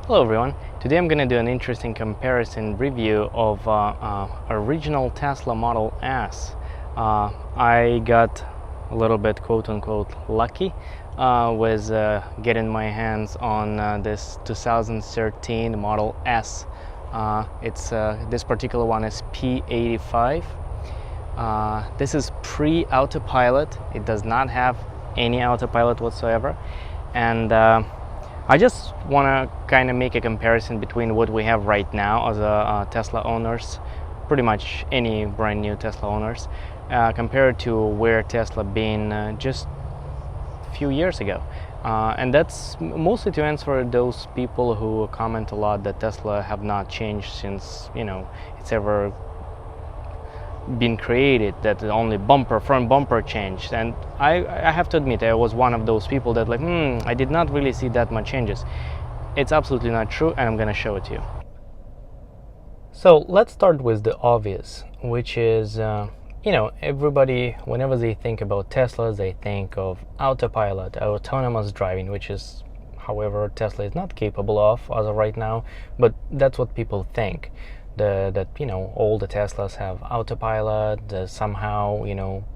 Hello everyone, today I'm going to do an interesting comparison review of original Tesla Model S. I got a little bit quote-unquote lucky with getting my hands on this 2013 Model S. This particular one is P85. This is pre-Autopilot. It does not have any Autopilot whatsoever, and I just want to kind of make a comparison between what we have right now as Tesla owners, pretty much any brand new Tesla owners, compared to where Tesla been just a few years ago. And that's mostly to answer those people who comment a lot that Tesla have not changed since, it's ever been created, that only front bumper changed. And I have to admit, I was one of those people that I did not really see that much changes. It's absolutely not true, and I'm gonna show it to you. So let's start with the obvious, which is everybody, whenever they think about Tesla, they think of Autopilot, autonomous driving, which is, however, Tesla is not capable of as of right now, but that's what people think. That all the Teslas have Autopilot, somehow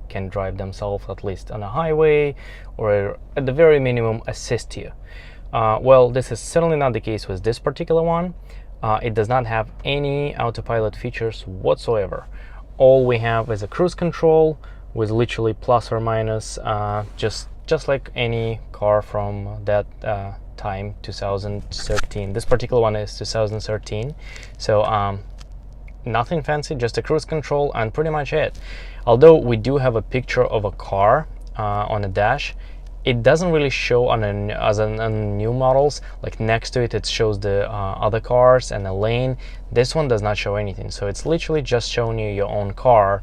can drive themselves at least on a highway, or at the very minimum assist you. Well, this is certainly not the case with this particular one. It does not have any Autopilot features whatsoever. All we have is a cruise control with literally plus or minus, just like any car from that time, 2013. This particular one is 2013, so nothing fancy, just a cruise control and pretty much it. Although we do have a picture of a car on the dash, it doesn't really show on new models. Like next to it, it shows the other cars and a lane. This one does not show anything, so it's literally just showing you your own car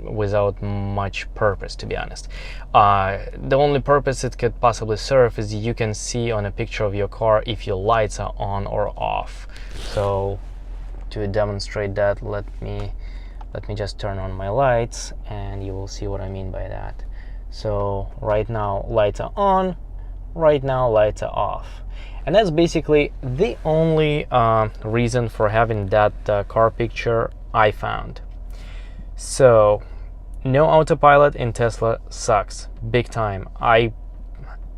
without much purpose, to be honest. The only purpose it could possibly serve is you can see on a picture of your car if your lights are on or off. So to demonstrate that, let me just turn on my lights and you will see what I mean by that. So right now lights are on, right now lights are off, and that's basically the only reason for having that car picture I found. So no Autopilot in Tesla sucks big time. I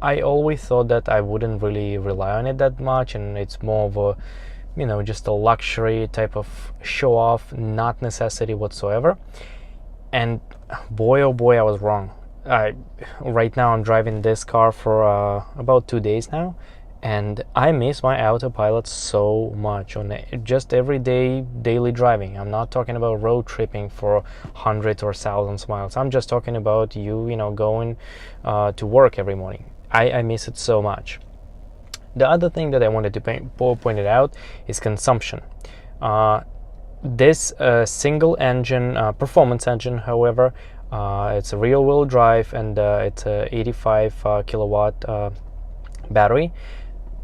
always thought that I wouldn't really rely on it that much, and it's more of a just a luxury type of show off, not necessity whatsoever. And boy oh boy, I was wrong. Right now I'm driving this car for about 2 days now, and I miss my Autopilot so much on just everyday daily driving. I'm not talking about road tripping for hundreds or thousands of miles. I'm just talking about going to work every morning. I miss it so much. The other thing that I wanted to point it out is consumption. This single engine performance engine, however, it's a rear-wheel drive, and it's a 85 kilowatt battery.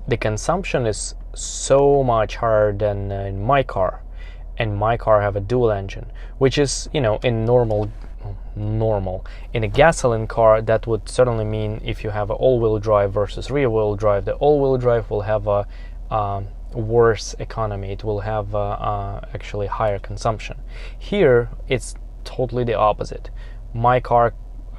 The consumption is so much higher than in my car, and my car have a dual engine, which is in normal. In a gasoline car, that would certainly mean if you have an all-wheel drive versus rear-wheel drive, the all-wheel drive will have a worse economy. It will have actually higher consumption. Here it's totally the opposite. My car,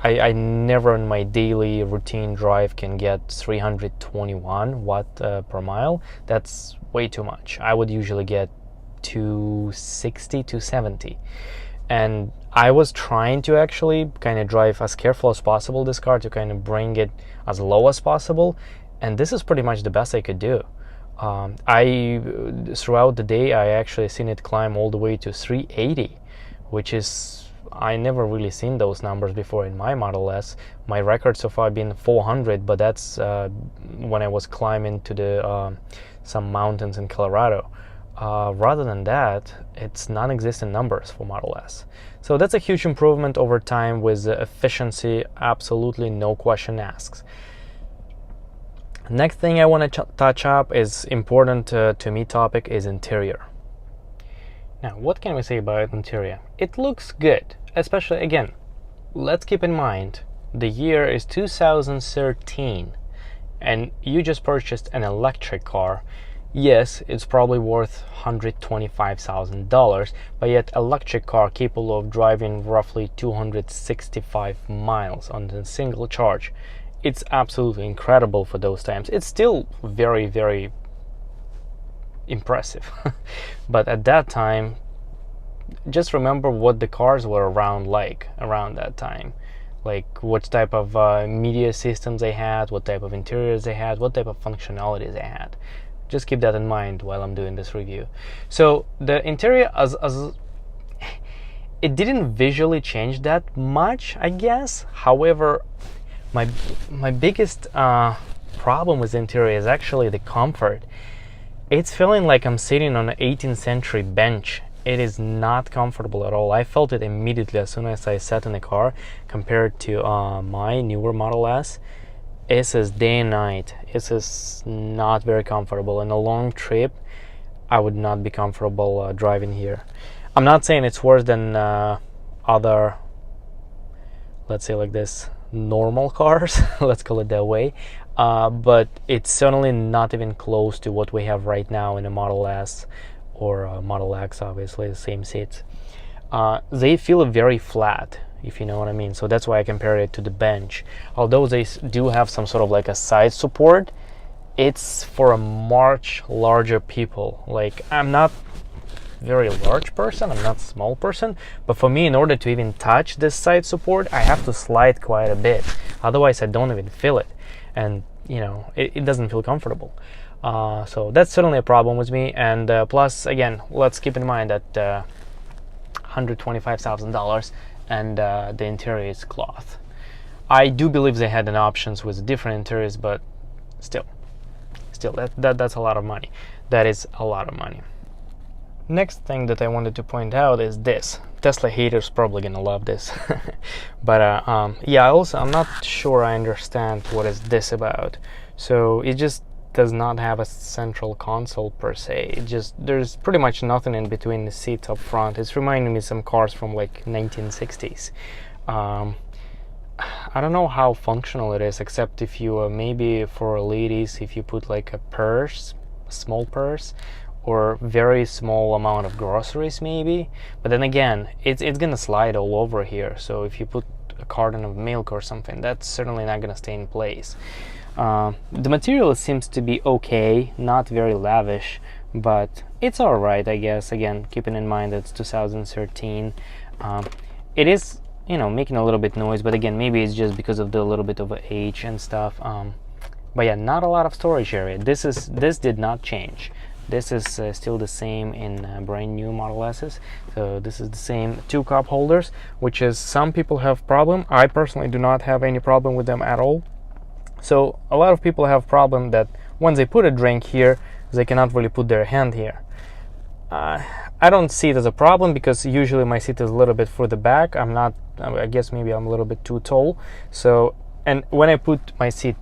I never in my daily routine drive can get 321 watt per mile. That's way too much. I would usually get 260 to 70. And I was trying to actually kind of drive as careful as possible this car to kind of bring it as low as possible, and this is pretty much the best I could do. Throughout the day I actually seen it climb all the way to 380, which is, I never really seen those numbers before in my Model S. My record so far been 400, but that's when I was climbing to the some mountains in Colorado. Rather than that, it's non-existent numbers for Model S. So that's a huge improvement over time with efficiency, absolutely no question asked. Next thing I want to touch up is important to me topic is interior. Now, what can we say about interior? It looks good, especially, again, let's keep in mind the year is 2013 and you just purchased an electric car. Yes, it's probably worth $125,000, but yet electric car capable of driving roughly 265 miles on a single charge. It's absolutely incredible for those times. It's still very, very impressive. But at that time, just remember what the cars were around that time. Like what type of media systems they had, what type of interiors they had, what type of functionalities they had. Just keep that in mind while I'm doing this review. So the interior, as it didn't visually change that much, I guess. However, my biggest problem with the interior is actually the comfort. It's feeling like I'm sitting on an 18th century bench. It is not comfortable at all. I felt it immediately as soon as I sat in the car compared to my newer Model S. It is day and night. It is not very comfortable. In a long trip, I would not be comfortable driving here. I'm not saying it's worse than other, let's say like this, normal cars, let's call it that way, but it's certainly not even close to what we have right now in a Model S or Model X, obviously the same seats. They feel very flat, if you know what I mean. So that's why I compare it to the bench. Although they do have some sort of like a side support, it's for a much larger people. Like, I'm not very large person, I'm not a small person, but for me, in order to even touch this side support, I have to slide quite a bit. Otherwise, I don't even feel it, and you know, it doesn't feel comfortable. So that's certainly a problem with me. And plus, again, let's keep in mind that $125,000 and the interior is cloth. I do believe they had an options with different interiors, but still that's a lot of money. That is a lot of money. Next thing that I wanted to point out is this. Tesla haters probably gonna love this. But yeah, also I'm not sure I understand what is this about. So it just does not have a central console per se. It just, there's pretty much nothing in between the seats up front. It's reminding me of some cars from like 1960s. I don't know how functional it is, except if you maybe for ladies, if you put like a purse, a small purse, or very small amount of groceries maybe. But then again, it's gonna slide all over here. So if you put a carton of milk or something, that's certainly not gonna stay in place. The material seems to be okay, not very lavish, but it's alright, I guess. Again, keeping in mind that it's 2013. It is, you know, making a little bit noise, but again, maybe it's just because of the little bit of age and stuff. But yeah, not a lot of storage area. This did not change. This is still the same in brand new Model S's. So this is the same 2 cup holders, which is, some people have problem. I personally do not have any problem with them at all. So a lot of people have problem that when they put a drink here, they cannot really put their hand here. I don't see it as a problem because usually my seat is a little bit further back. I guess maybe I'm a little bit too tall. So, and when I put my seat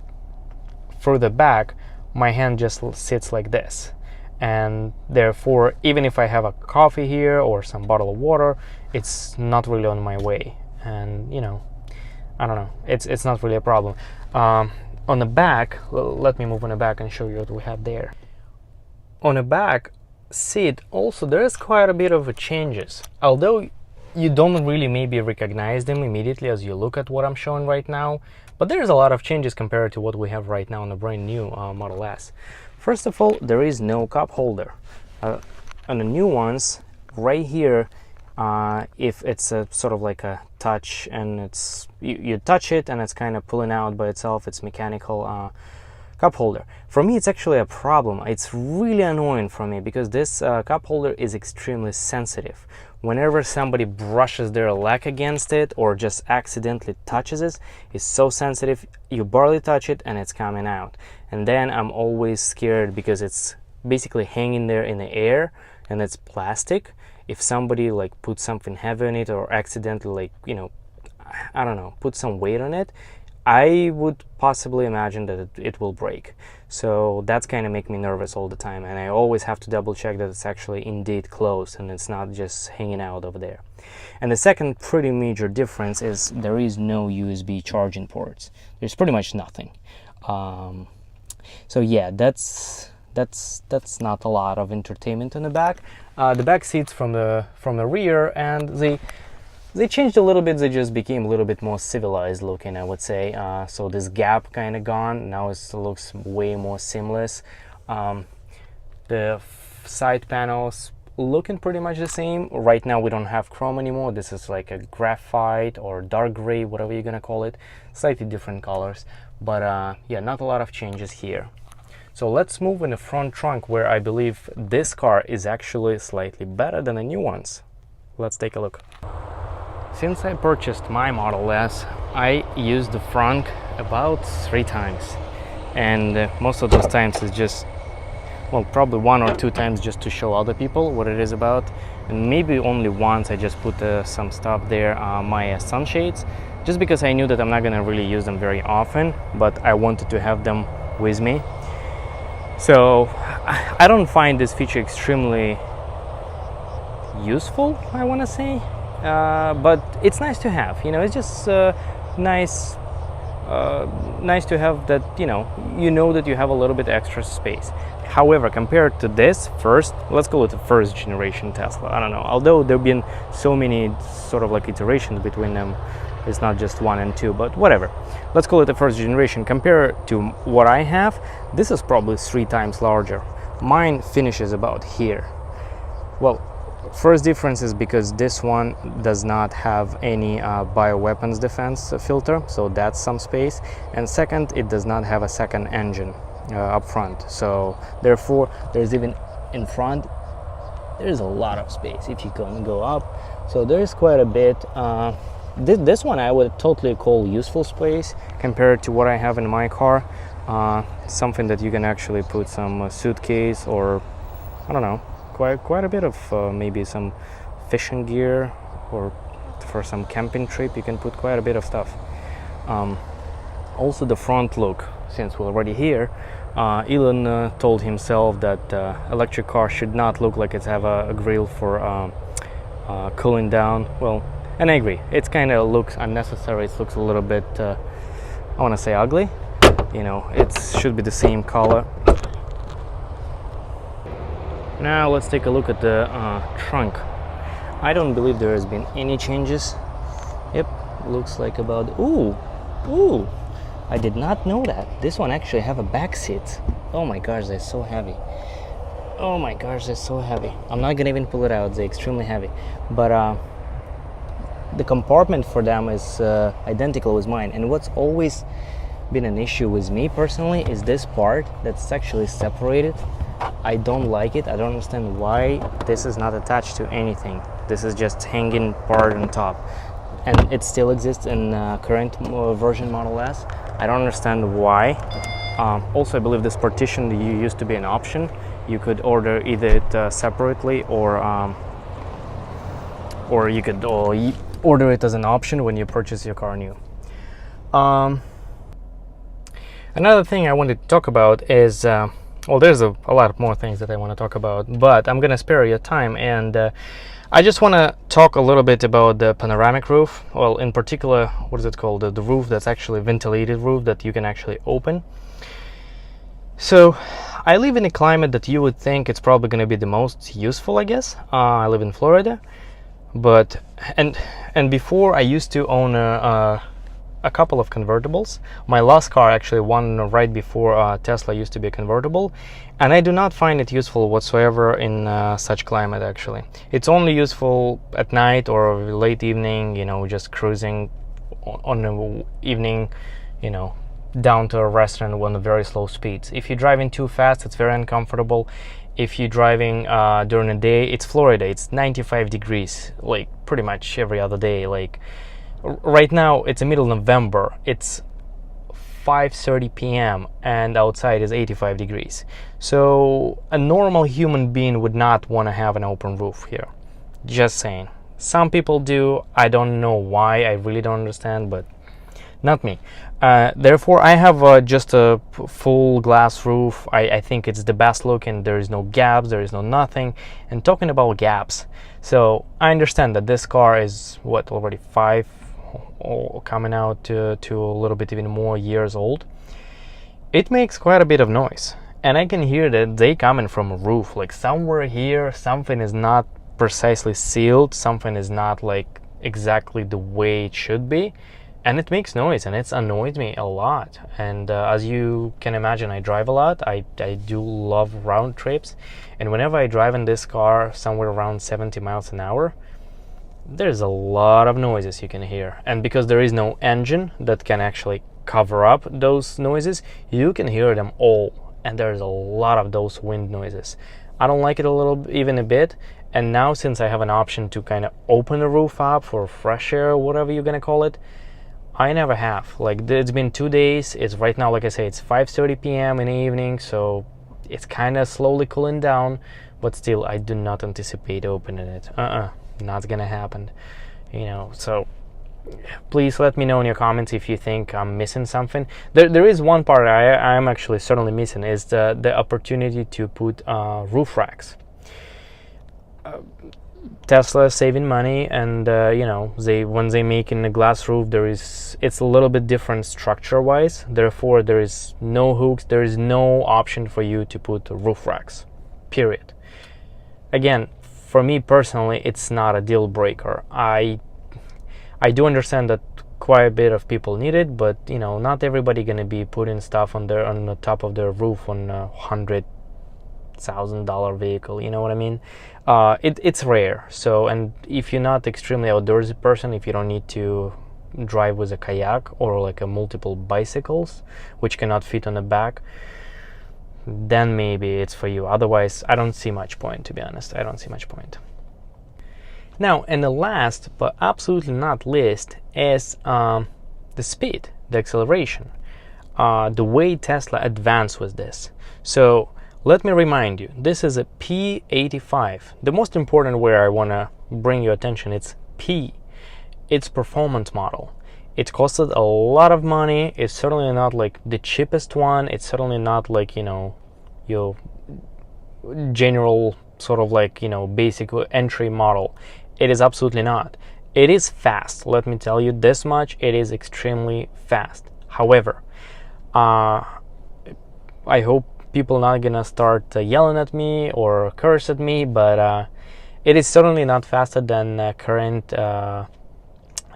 further back, my hand just sits like this. And therefore, even if I have a coffee here or some bottle of water, it's not really on my way. And you know, I don't know, it's not really a problem. On the back, let me move on the back and show you what we have there. On the back seat also there is quite a bit of changes, although you don't really maybe recognize them immediately as you look at what I'm showing right now, but there's a lot of changes compared to what we have right now on the brand new Model S. First of all, there is no cup holder. On the new ones, right here, if it's a sort of like a touch and it's you touch it and it's kind of pulling out by itself, it's mechanical cup holder. For me, it's actually a problem. It's really annoying for me because this cup holder is extremely sensitive. Whenever somebody brushes their leg against it or just accidentally touches it, it's so sensitive. You barely touch it and it's coming out. And then I'm always scared because it's basically hanging there in the air and it's plastic. If somebody like puts something heavy on it or accidentally, like, you know, I don't know, put some weight on it, I would possibly imagine that it will break. So that's kind of make me nervous all the time, and I always have to double check that it's actually indeed closed and it's not just hanging out over there. And the second pretty major difference is there is no USB charging ports. There's pretty much nothing. So yeah, that's that's not a lot of entertainment in the back. The back seats from the rear, and they changed a little bit. They just became a little bit more civilized looking, I would say. So this gap kind of gone. Now it looks way more seamless. The side panels looking pretty much the same. Right now we don't have chrome anymore. This is like a graphite or dark gray, whatever you're gonna call it. Slightly different colors, but yeah, not a lot of changes here. So let's move in the front trunk, where I believe this car is actually slightly better than the new ones. Let's take a look. Since I purchased my Model S, I used the front about 3 times, and most of those times is just, well, probably 1 or 2 times just to show other people what it is about, and maybe only once I just put some stuff there, my sunshades, just because I knew that I'm not gonna really use them very often, but I wanted to have them with me. So I don't find this feature extremely useful, I want to say, but it's nice to have. You know, it's just nice to have that. You know that you have a little bit extra space. However, compared to this let's go with the first generation Tesla. I don't know. Although there've been so many sort of like iterations between them, it's not just 1 and 2, but whatever. Let's call it the first generation. Compared to what I have, this is probably 3 times larger. Mine finishes about here. Well, first difference is because this one does not have any bioweapons defense filter, so that's some space. And second, it does not have a second engine up front. So therefore, there's even in front, there's a lot of space if you can go up. So there's quite a bit. This one I would totally call useful space compared to what I have in my car. Something that you can actually put some suitcase, or I don't know, quite a bit of maybe some fishing gear, or for some camping trip you can put quite a bit of stuff. Also the front look, since we're already here, Elon told himself that electric car should not look like it have a grill for cooling down. Well, and I agree, it's kind of looks unnecessary. It looks a little bit, I want to say ugly. You know, it should be the same color. Now let's take a look at the trunk. I don't believe there has been any changes. Yep, looks like about, ooh, I did not know that. This one actually have a back seat. Oh my gosh, they're so heavy. Oh my gosh, they're so heavy. I'm not gonna even pull it out, they're extremely heavy. But the compartment for them is identical with mine. And what's always been an issue with me personally is this part that's actually separated. I don't like it. I don't understand why this is not attached to anything. This is just hanging part on top, and it still exists in current version Model S. I don't understand why. Also, I believe this partition used to be an option. You could order either it separately, or you could order it as an option when you purchase your car new. Another thing I wanted to talk about is, well, there's a lot more things that I want to talk about, but I'm gonna spare you time, and I just want to talk a little bit about the panoramic roof. Well, in particular, what is it called? The roof that's actually a ventilated roof that you can actually open. So I live in a climate that you would think it's probably going to be the most useful, I guess. I live in Florida, but and before I used to own a couple of convertibles. My last car, actually one right before Tesla, used to be a convertible, and I do not find it useful whatsoever in such climate. Actually, it's only useful at night or late evening, you know, just cruising on the evening, you know, down to a restaurant on very slow speeds. If you're driving too fast, it's very uncomfortable. If you're driving during the day, it's Florida, it's 95 degrees, like pretty much every other day. Like right now, it's the middle of November, it's 5:30 p.m. and outside is 85 degrees. So a normal human being would not want to have an open roof here. Just saying. Some people do. I don't know why. I really don't understand, but not me. Therefore, I have just a full glass roof. I think it's the best looking. There is no gaps, there is no nothing. And talking about gaps, so I understand that this car is what, already 5 or coming out to a little bit even more years old. It makes quite a bit of noise, and I can hear that they coming from a roof, like somewhere here something is not precisely sealed, something is not like exactly the way it should be, and it makes noise, and it's annoyed me a lot. And as you can imagine, I drive a lot. I do love round trips, and whenever I drive in this car somewhere around 70 miles an hour, there's a lot of noises you can hear. And because there is no engine that can actually cover up those noises, you can hear them all, and there's a lot of those wind noises. I don't like it even a bit. And now, since I have an option to kind of open the roof up for fresh air, whatever you're gonna call it, I never have. Like, it's been 2 days. It's right now, like I say, it's 5:30 p.m. in the evening, so it's kind of slowly cooling down, but still I do not anticipate opening it. Not gonna happen, you know. So please let me know in your comments if you think I'm missing something. There is one part I'm actually certainly missing, is the opportunity to put roof racks. Tesla is saving money, and you know, when they make in a glass roof, it's a little bit different structure wise, therefore there is no hooks, there is no option for you to put roof racks, period. Again, for me personally, it's not a deal breaker. I do understand that quite a bit of people need it, but you know, not everybody gonna be putting stuff on the top of their roof on a $100,000 vehicle, you know what I mean? It's rare. So, and if you're not extremely outdoorsy person, if you don't need to drive with a kayak or like a multiple bicycles which cannot fit on the back, then maybe it's for you. Otherwise, I don't see much point, to be honest. I don't see much point. Now, and the last but absolutely not least is the speed, the acceleration, the way Tesla advanced with this. So let me remind you, this is a P85. The most important where I want to bring your attention, it's P. It's performance model. It costed a lot of money. It's certainly not like the cheapest one. It's certainly not like, you know, your general sort of like, you know, basic entry model. It is absolutely not. It is fast. Let me tell you this much. It is extremely fast. However, I hope people not gonna start yelling at me or curse at me, but it is certainly not faster than current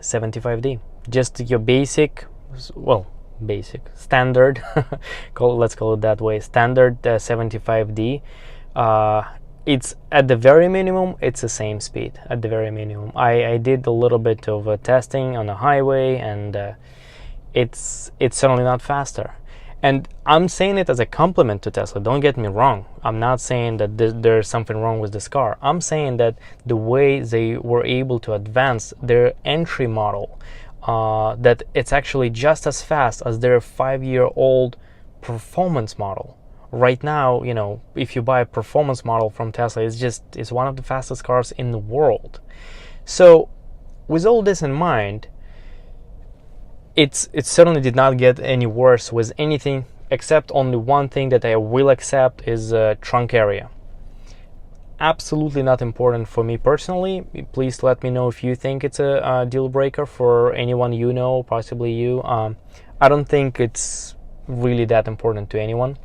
75D. Just your basic, well, basic standard let's call it that way, standard 75D. It's at the very minimum, it's the same speed at the very minimum. I did a little bit of testing on the highway, and it's certainly not faster. And I'm saying it as a compliment to Tesla, don't get me wrong. I'm not saying that there's something wrong with this car. I'm saying that the way they were able to advance their entry model, that it's actually just as fast as their 5-year-old performance model. Right now, you know, if you buy a performance model from Tesla, it's one of the fastest cars in the world. So with all this in mind, it certainly did not get any worse with anything, except only one thing that I will accept is trunk area. Absolutely not important for me personally. Please let me know if you think it's a deal breaker for anyone you know, possibly you. I don't think it's really that important to anyone.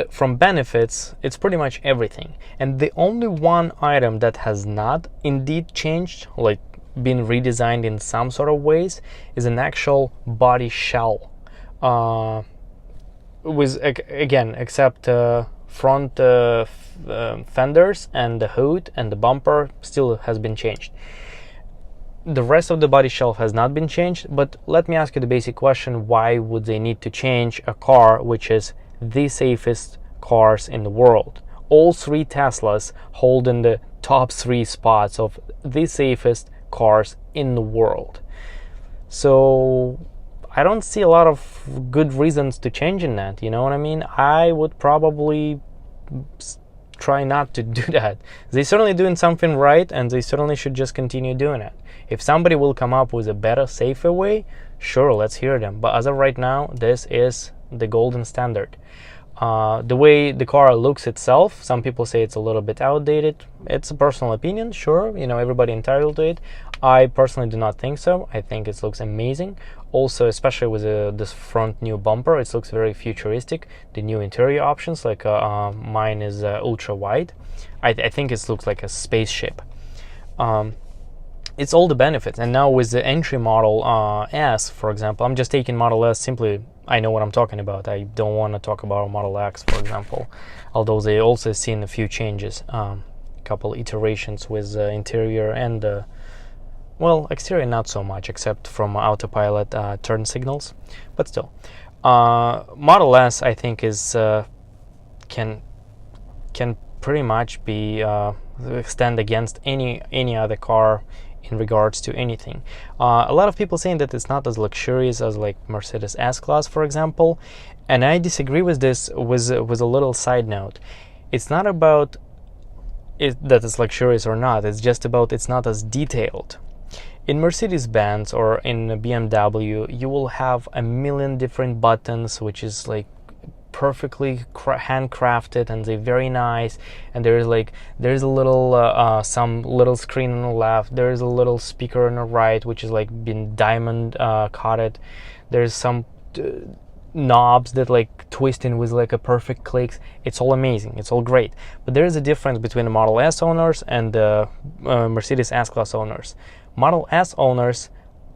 From benefits, it's pretty much everything. And the only one item that has not indeed changed, like been redesigned in some sort of ways, is an actual body shell. With, again, except front fenders and the hood and the bumper still has been changed. The rest of the body shell has not been changed, but let me ask you the basic question: why would they need to change a car which is the safest cars in the world? All three Teslas hold in the top 3 spots of the safest cars in the world. So I don't see a lot of good reasons to change in that, you know what I mean? I would probably try not to do that. They're certainly doing something right, and they certainly should just continue doing it. If somebody will come up with a better, safer way, sure, let's hear them. But as of right now, this is the golden standard. The way the car looks itself, some people say it's a little bit outdated. It's a personal opinion, sure, everybody entitled to it. I personally do not think so. I think it looks amazing. Also, especially with this front new bumper, it looks very futuristic. The new interior options, like mine is ultra wide. I think it looks like a spaceship. It's all the benefits. And now with the entry Model S, for example, I'm just taking Model S simply. I know what I'm talking about. I don't want to talk about Model X, for example, although they also seen a few changes, a couple iterations with interior and well, exterior not so much, except from Autopilot turn signals, but still. Model S, I think, is can pretty much be stand against any other car in regards to anything. A lot of people saying that it's not as luxurious as like Mercedes S-Class, for example, and I disagree with this with a little side note. It's not about that it's luxurious or not, it's just about it's not as detailed. In Mercedes-Benz or in BMW, you will have a million different buttons, which is like perfectly handcrafted, and they're very nice. And there's a little some little screen on the left. There's a little speaker on the right, which is like been diamond coated. There's some knobs that like twisting with like a perfect clicks. It's all amazing. It's all great. But there is a difference between the Model S owners and the Mercedes S-Class owners. Model S owners,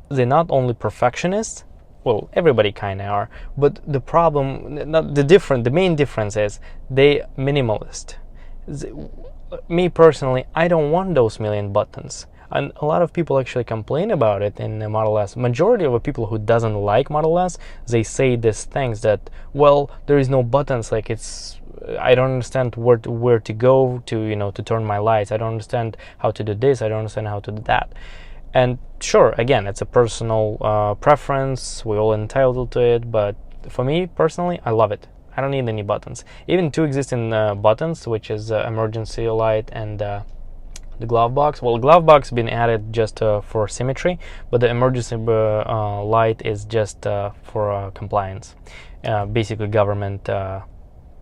they're not only perfectionists. Well, everybody kind of are, but the problem, not the main difference is they minimalist. Me personally, I don't want those million buttons, and a lot of people actually complain about it in the Model S. Majority of the people who doesn't like Model S, they say these things that, well, there is no buttons, like I don't understand where to go to, to turn my lights. I don't understand how to do this. I don't understand how to do that. And sure, again, it's a personal preference. We're all entitled to it. But for me personally, I love it. I don't need any buttons. Even two existing buttons, which is emergency light and the glove box. Well, glove box been added just for symmetry, but the emergency light is just for compliance. Basically, government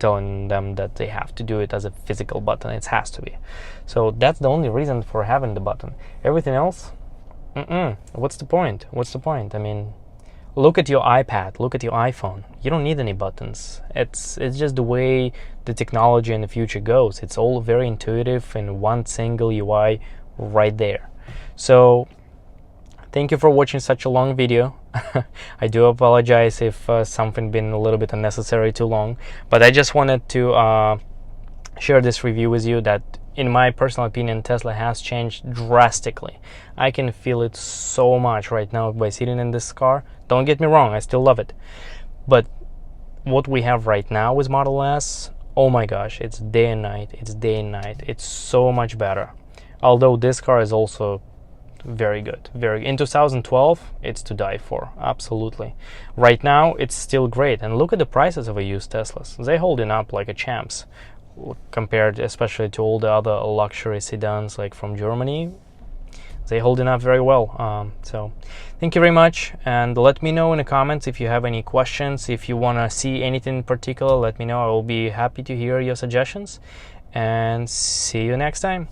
telling them that they have to do it as a physical button. It has to be. So that's the only reason for having the button. Everything else. What's the point? What's the point? I mean, look at your iPad, look at your iPhone. You don't need any buttons. It's just the way the technology in the future goes. It's all very intuitive in one single UI right there. So thank you for watching such a long video. I do apologize if something been a little bit unnecessary too long, but I just wanted to share this review with you that in my personal opinion, Tesla has changed drastically. I can feel it so much right now by sitting in this car. Don't get me wrong, I still love it. But what we have right now with Model S, oh my gosh, it's day and night. It's day and night. It's so much better. Although this car is also very good. In 2012, it's to die for. Absolutely. Right now, it's still great. And look at the prices of a used Teslas. They're holding up like a champs. Compared especially to all the other luxury sedans like from Germany, they're holding up very well. So thank you very much, and let me know in the comments if you have any questions. If you want to see anything in particular, let me know. I will be happy to hear your suggestions, and see you next time.